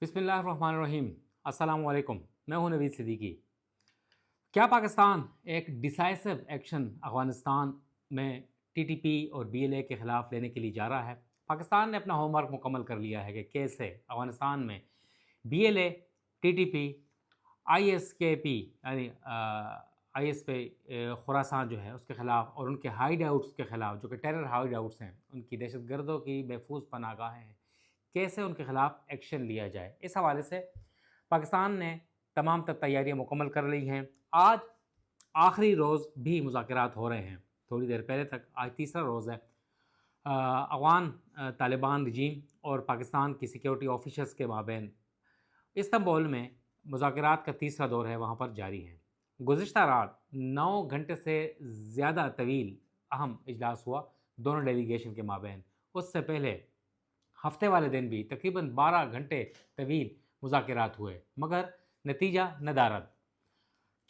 بسم اللہ الرحمن الرحیم۔ السلام علیکم، میں ہوں نوید صدیقی۔ کیا پاکستان ایک ڈیسائسو ایکشن افغانستان میں ٹی ٹی پی اور بی ایل اے کے خلاف لینے کے لیے جا رہا ہے؟ پاکستان نے اپنا ہوم ورک مکمل کر لیا ہے کہ کیسے افغانستان میں B L A, T T P, I S K P یعنی آئی ایس پہ خراسان جو ہے اس کے خلاف اور ان کے ہائیڈ آؤٹس کے خلاف جو کہ ٹیرر ہائیڈ آؤٹس ہیں، ان کی دہشت گردوں کی محفوظ پناہ گاہیں ہیں، کیسے ان کے خلاف ایکشن لیا جائے۔ اس حوالے سے پاکستان نے تمام تر تیاریاں مکمل کر لی ہیں۔ آج آخری روز بھی مذاکرات ہو رہے ہیں، تھوڑی دیر پہلے تک، آج تیسرا روز ہے۔ افغان طالبان رجیم اور پاکستان کی سیکیورٹی آفیشرز کے مابین استنبول میں مذاکرات کا تیسرا دور ہے، وہاں پر جاری ہیں۔ گزشتہ رات 9 گھنٹے سے زیادہ طویل اہم اجلاس ہوا دونوں ڈیلیگیشن کے مابین۔ اس سے پہلے ہفتے والے دن بھی تقریباً 12 گھنٹے طویل مذاکرات ہوئے، مگر نتیجہ ندارد۔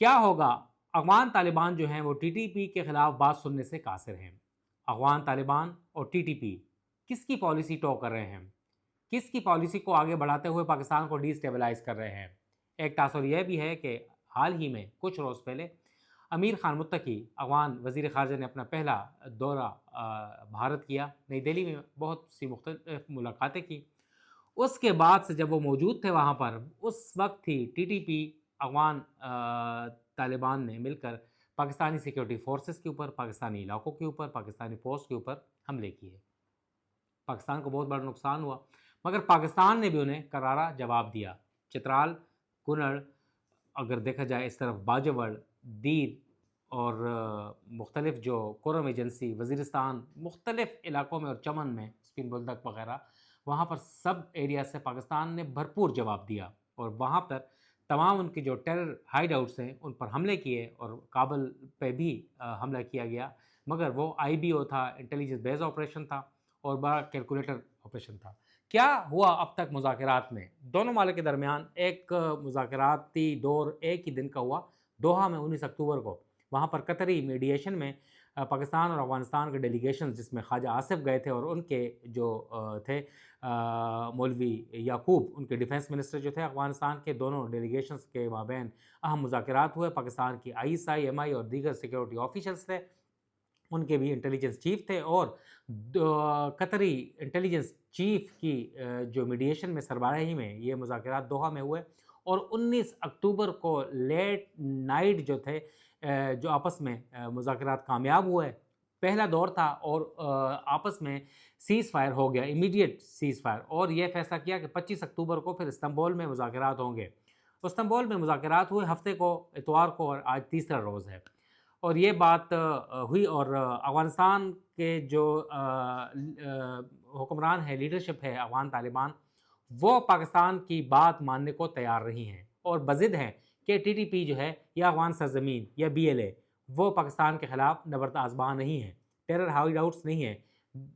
کیا ہوگا؟ افغان طالبان جو ہیں وہ ٹی ٹی پی کے خلاف بات سننے سے قاصر ہیں۔ افغان طالبان اور ٹی ٹی پی کس کی پالیسی ٹو کر رہے ہیں؟ کس کی پالیسی کو آگے بڑھاتے ہوئے پاکستان کو ڈی اسٹیبلائز کر رہے ہیں؟ ایک تاثر یہ بھی ہے کہ حال ہی میں کچھ روز پہلے امیر خان متقی افغان وزیر خارجہ نے اپنا پہلا دورہ بھارت کیا، نئی دہلی میں بہت سی مختلف ملاقاتیں کی۔ اس کے بعد سے جب وہ موجود تھے وہاں پر، اس وقت ہی T T P Afghan Taliban نے مل کر پاکستانی سیکیورٹی فورسز کے اوپر، پاکستانی علاقوں کے اوپر، پاکستانی پوسٹ کے اوپر حملے کیے۔ پاکستان کو بہت بڑا نقصان ہوا، مگر پاکستان نے بھی انہیں کرارا جواب دیا۔ چترال، کنڑ، اگر دیکھا جائے اس طرف باجوڑ، دیر اور مختلف جو قرم ایجنسی، وزیرستان، مختلف علاقوں میں اور چمن میں، اسپین بولدک وغیرہ، وہاں پر سب ایریا سے پاکستان نے بھرپور جواب دیا اور وہاں پر تمام ان کے جو ٹیرر ہائیڈ آؤٹس ہیں ان پر حملے کیے اور کابل پہ بھی حملہ کیا گیا، مگر وہ آئی بی او تھا، انٹیلیجنس بیس آپریشن تھا اور بڑا کیلکولیٹر آپریشن تھا۔ کیا ہوا اب تک مذاکرات میں؟ دونوں ممالک کے درمیان ایک مذاکراتی دور ایک ہی دن کا ہوا دوحہ میں 19 اکتوبر کو۔ وہاں پر قطری میڈیشن میں پاکستان اور افغانستان کے ڈیلیگیشنز، جس میں خواجہ آصف گئے تھے اور ان کے جو تھے مولوی یعقوب، ان کے ڈیفنس منسٹر جو تھے افغانستان کے، دونوں ڈیلیگیشنز کے مابین اہم مذاکرات ہوئے۔ پاکستان کی آئی ایس آئی، ایم آئی اور دیگر سیکیورٹی آفیشرز تھے، ان کے بھی انٹیلیجنس چیف تھے، اور قطری انٹیلیجنس چیف کی جو میڈیشن میں سربراہی میں یہ مذاکرات دوحہ میں ہوئے، اور 19 اکتوبر کو لیٹ نائٹ جو تھے جو آپس میں مذاکرات کامیاب ہوئے۔ پہلا دور تھا اور آپس میں سیز فائر ہو گیا، امیڈیٹ سیز فائر، اور یہ فیصلہ کیا کہ 25 اکتوبر کو پھر استنبول میں مذاکرات ہوں گے۔ استنبول میں مذاکرات ہوئے ہفتے کو، اتوار کو، اور آج تیسرا روز ہے، اور یہ بات ہوئی، اور افغانستان کے جو حکمران ہے، لیڈرشپ ہے افغان طالبان، وہ پاکستان کی بات ماننے کو تیار نہیں ہیں اور بضد ہیں کہ ٹی ٹی پی جو ہے یا افغان سرزمین یا بی ایل اے، وہ پاکستان کے خلاف نبرد آزما نہیں ہے، ٹیرر ہائیڈ آؤٹس نہیں ہیں۔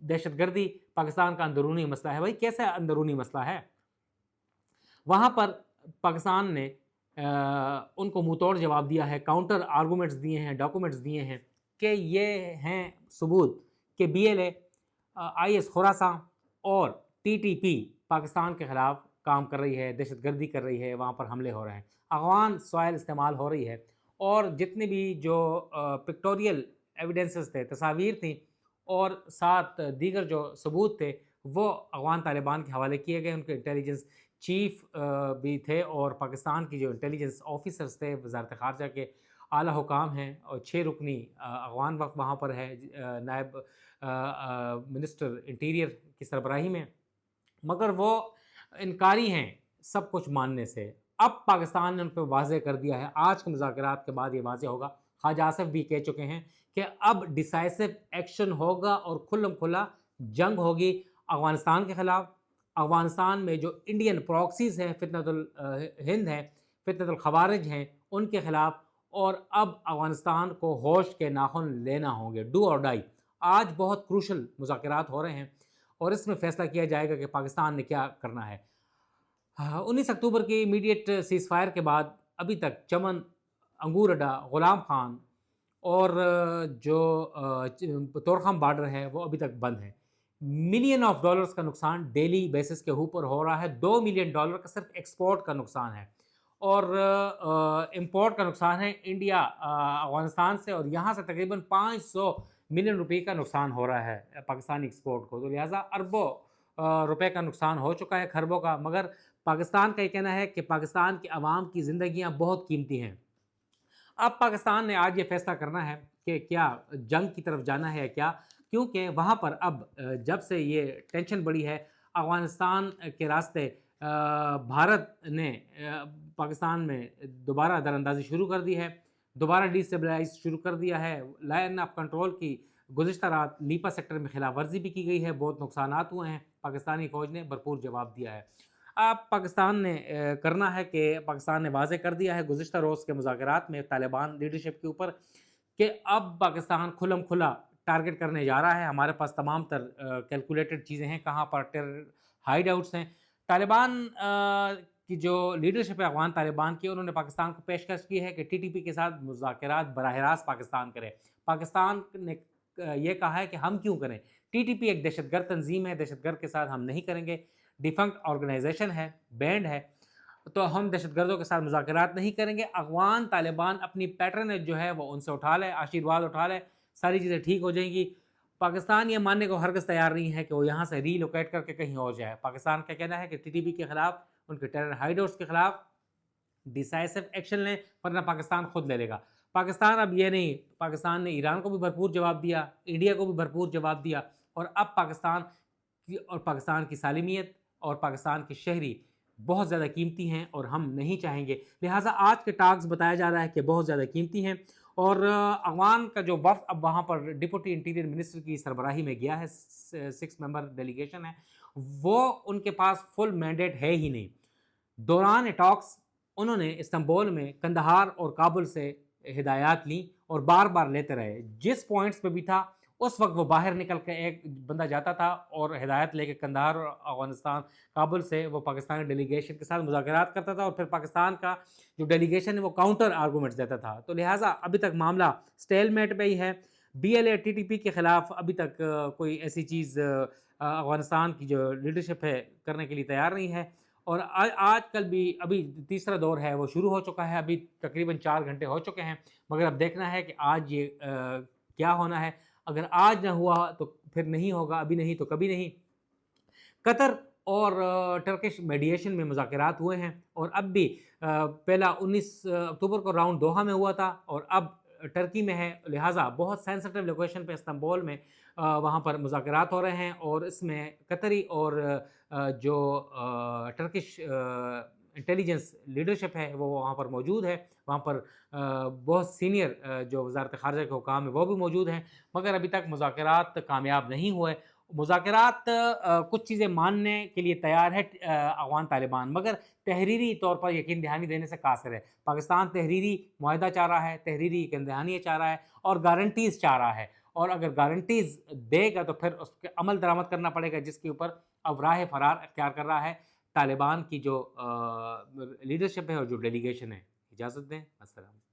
دہشت گردی پاکستان کا اندرونی مسئلہ ہے۔ بھائی کیسے اندرونی مسئلہ ہے؟ وہاں پر پاکستان نے ان کو منہ توڑ جواب دیا ہے، کاؤنٹر آرگومنٹس دیے ہیں، ڈاکومنٹس دیے ہیں کہ یہ ہیں ثبوت کہ B L A, I S Khorasan اور ٹی ٹی پی پاکستان کے خلاف کام کر رہی ہے، دہشت گردی کر رہی ہے، وہاں پر حملے ہو رہے ہیں، افغان سوائل استعمال ہو رہی ہے، اور جتنے بھی جو پکٹوریل ایویڈنسز تھے، تصاویر تھیں، اور ساتھ دیگر جو ثبوت تھے، وہ افغان طالبان کے حوالے کیے گئے۔ ان کے انٹیلیجنس چیف بھی تھے اور پاکستان کی جو انٹیلیجنس آفیسرز تھے، وزارت خارجہ کے اعلیٰ حکام ہیں، اور 6 رکنی افغان وفد وہاں پر ہے نائب منسٹر انٹیریئر کی سربراہی میں، مگر وہ انکاری ہیں سب کچھ ماننے سے۔ اب پاکستان نے ان پہ واضح کر دیا ہے، آج کے مذاکرات کے بعد یہ واضح ہوگا۔ خواجہ آصف بھی کہہ چکے ہیں کہ اب ڈیسائسو ایکشن ہوگا اور کھلم کھلا جنگ ہوگی افغانستان کے خلاف۔ افغانستان میں جو انڈین پراکسیز ہیں، فتنۃ الہند ہیں، فتنۃ الخوارج ہیں، ان کے خلاف، اور اب افغانستان کو ہوش کے ناخن لینا ہوں گے، ڈو اور ڈائی۔ آج بہت کروشل مذاکرات ہو رہے ہیں اور اس میں فیصلہ کیا جائے گا کہ پاکستان نے کیا کرنا ہے۔ 19 اکتوبر کی امیڈیٹ سیز فائر کے بعد ابھی تک چمن، انگور اڈا، غلام خان اور جو تورخم بارڈر ہے وہ ابھی تک بند ہیں۔ ملین آف ڈالرز کا نقصان ڈیلی بیسس کے اوپر ہو رہا ہے. $2 ملین کا صرف ایکسپورٹ کا نقصان ہے, اور امپورٹ کا نقصان ہے انڈیا افغانستان سے, اور یہاں سے تقریباً $500 ملین کا نقصان ہو رہا ہے پاکستانی ایکسپورٹ کو. تو لہٰذا اربوں روپے کا نقصان ہو چکا ہے, خربوں کا. مگر پاکستان کا یہ کہنا ہے کہ پاکستان کے عوام کی زندگیاں بہت قیمتی ہیں. اب پاکستان نے آج یہ فیصلہ کرنا ہے کہ کیا جنگ کی طرف جانا ہے یا کیا, کیونکہ وہاں پر اب جب سے یہ ٹینشن بڑھی ہے افغانستان کے راستے, بھارت نے پاکستان میں دوبارہ در اندازی شروع کر دی ہے, دوبارہ ڈی اسٹیبلائز شروع کر دیا ہے. لائن آف کنٹرول کی گزشتہ رات لیپا سیکٹر میں خلاف ورزی بھی کی گئی ہے, بہت نقصانات ہوئے ہیں, پاکستانی فوج نے بھرپور جواب دیا ہے. اب پاکستان نے کرنا ہے کہ پاکستان نے واضح کر دیا ہے گزشتہ روز کے مذاکرات میں طالبان لیڈرشپ کے اوپر کہ اب پاکستان کھلم کھلا ٹارگٹ کرنے جا رہا ہے. ہمارے پاس تمام تر کیلکولیٹڈ چیزیں ہیں کہاں پر ٹیرر ہائیڈ آؤٹس ہیں. طالبان کی جو لیڈرشپ ہے افغان طالبان کی, انہوں نے پاکستان کو پیشکش کی ہے کہ ٹی ٹی پی کے ساتھ مذاکرات براہ راست پاکستان کرے. پاکستان نے یہ کہا ہے کہ ہم کیوں کریں, ٹی ٹی پی ایک دہشت گرد تنظیم ہے, دہشت گرد کے ساتھ ہم نہیں کریں گے, ڈیفنکٹ آرگنائزیشن ہے, بینڈ ہے, تو ہم دہشت گردوں کے ساتھ مذاکرات نہیں کریں گے. افغان طالبان اپنی پیٹرنیج جو ہے وہ ان سے اٹھا لے, آشیرواد اٹھا لے, ساری چیزیں ٹھیک ہو جائیں گی. پاکستان یہ ماننے کو ہرگز تیار نہیں ہے کہ وہ یہاں سے ری لوکیٹ کر کے کہیں اور جائے. پاکستان کا کہنا ہے کہ ٹی ٹی پی کے خلاف, ان کے ٹیرر ہائیڈ آؤٹس کے خلاف ڈیسائسو ایکشن لیں, ورنہ پاکستان خود لے لے گا. پاکستان اب یہ نہیں, پاکستان نے ایران کو بھی بھرپور جواب دیا, انڈیا کو بھی بھرپور جواب دیا, اور اب پاکستان کی سالمیت اور پاکستان کے شہری بہت زیادہ قیمتی ہیں اور ہم نہیں چاہیں گے. لہٰذا آج کے ٹاکس بتایا جا رہا ہے کہ بہت زیادہ قیمتی ہیں. اور افغان کا جو وفد اب وہاں پر ڈپٹی انٹیریئر منسٹر کی سربراہی میں گیا ہے, 6 ممبر ڈیلیگیشن ہے, وہ ان کے پاس فل مینڈیٹ ہے ہی نہیں. دوران ٹاکس انہوں نے استنبول میں قندھار اور کابل سے ہدایات لیں اور بار بار لیتے رہے. جس پوائنٹس پہ بھی تھا اس وقت وہ باہر نکل کے ایک بندہ جاتا تھا اور ہدایت لے کے قندھار اور افغانستان کابل سے وہ پاکستانی ڈیلیگیشن کے ساتھ مذاکرات کرتا تھا, اور پھر پاکستان کا جو ڈیلیگیشن ہے وہ کاؤنٹر آرگومنٹس دیتا تھا. تو لہٰذا ابھی تک معاملہ سٹیل میٹ پہ ہی ہے. B L A T T P کے خلاف ابھی تک کوئی ایسی چیز افغانستان کی جو لیڈرشپ ہے کرنے کے لیے تیار نہیں ہے. اور آج کل بھی ابھی تیسرا دور ہے وہ شروع ہو چکا ہے, ابھی تقریباً 4 گھنٹے ہو چکے ہیں, مگر اب دیکھنا ہے کہ آج یہ کیا ہونا ہے. اگر آج نہ ہوا تو پھر نہیں ہوگا, ابھی نہیں تو کبھی نہیں. قطر اور ٹرکش میڈیشن میں مذاکرات ہوئے ہیں, اور اب بھی پہلا 19 اکتوبر کو راؤنڈ دوحہ میں ہوا تھا, اور اب ٹرکی میں ہے. لہٰذا بہت سینسٹیو لوکیشن پہ استنبول میں وہاں پر مذاکرات ہو رہے ہیں, اور اس میں قطری اور جو ٹرکش انٹیلیجنس لیڈرشپ ہے وہ وہاں پر موجود ہے. وہاں پر بہت سینئر جو وزارت خارجہ کے حکام ہیں وہ بھی موجود ہیں, مگر ابھی تک مذاکرات کامیاب نہیں ہوئے. مذاکرات کچھ چیزیں ماننے کے لیے تیار ہے افغان طالبان, مگر تحریری طور پر یقین دہانی دینے سے قاصر ہے. پاکستان تحریری معاہدہ چاہ رہا ہے, تحریری یقین دہانی چاہ رہا ہے, اور گارنٹیز چاہ رہا ہے, اور اگر گارنٹیز دے گا تو پھر اس کے عمل درآمد کرنا پڑے گا, جس کے اوپر اب راہ فرار اختیار کر رہا ہے طالبان کی جو لیڈرشپ ہے اور جو ڈیلیگیشن ہے. اجازت دیں, السلام.